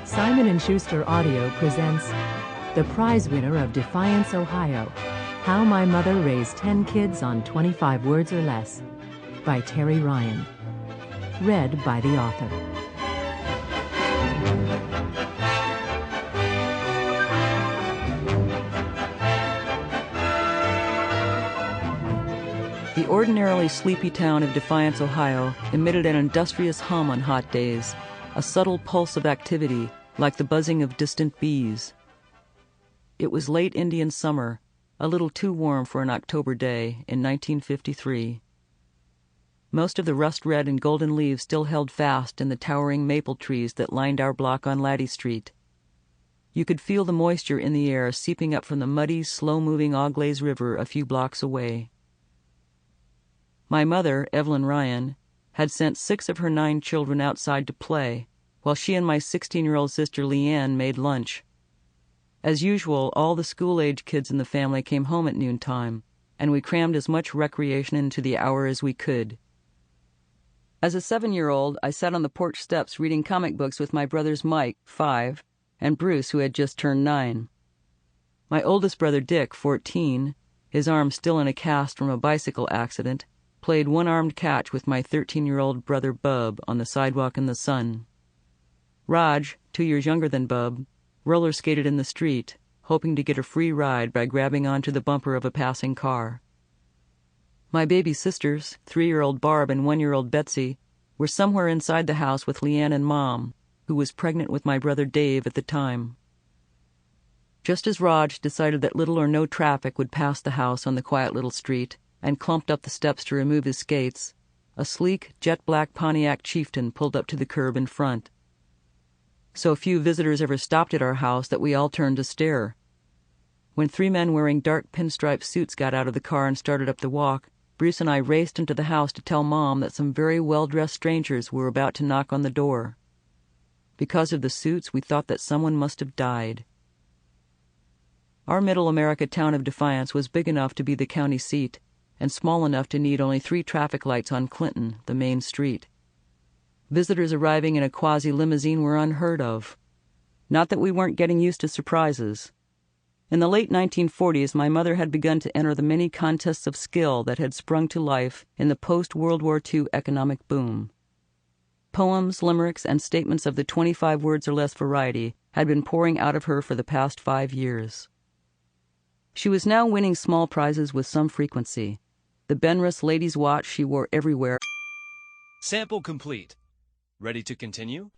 Simon & Schuster Audio presents The Prize Winner of Defiance, Ohio, How My Mother Raised 10 Kids on 25 Words or Less, by Terry Ryan. Read by the author. The ordinarily sleepy town of Defiance, Ohio, emitted an industrious hum on hot days, a subtle pulse of activity, like the buzzing of distant bees. It was late Indian summer, a little too warm for an October day, in 1953. Most of the rust-red and golden leaves still held fast in the towering maple trees that lined our block on Laddie Street. You could feel the moisture in the air seeping up from the muddy, slow-moving Auglaize River a few blocks away. My mother, Evelyn Ryan, had sent 6 of her 9 children outside to play, while she and my 16-year-old sister Leanne made lunch. As usual, all the school-age kids in the family came home at noontime, and we crammed as much recreation into the hour as we could. As a 7-year-old, I sat on the porch steps reading comic books with my brothers Mike, 5, and Bruce, who had just turned 9. My oldest brother Dick, 14, his arm still in a cast from a bicycle accident, played one-armed catch with my 13-year-old brother Bub on the sidewalk in the sun. Raj, 2 years younger than Bub, roller-skated in the street, hoping to get a free ride by grabbing onto the bumper of a passing car. My baby sisters, 3-year-old Barb and 1-year-old Betsy, were somewhere inside the house with Leanne and Mom, who was pregnant with my brother Dave at the time. Just as Raj decided that little or no traffic would pass the house on the quiet little street and clumped up the steps to remove his skates, a sleek, jet-black Pontiac Chieftain pulled up to the curb in front. So few visitors ever stopped at our house that we all turned to stare. When 3 men wearing dark pinstripe suits got out of the car and started up the walk, Bruce and I raced into the house to tell Mom that some very well-dressed strangers were about to knock on the door. Because of the suits, we thought that someone must have died. Our middle America town of Defiance was big enough to be the county seat, and small enough to need only 3 traffic lights on Clinton, the main street. Visitors arriving in a quasi-limousine were unheard of. Not that we weren't getting used to surprises. In the late 1940s, my mother had begun to enter the many contests of skill that had sprung to life in the post-World War II economic boom. Poems, limericks, and statements of the 25 words or less variety had been pouring out of her for the past 5 years. She was now winning small prizes with some frequency. The Benrus ladies' watch she wore everywhere. Sample complete. Ready to continue?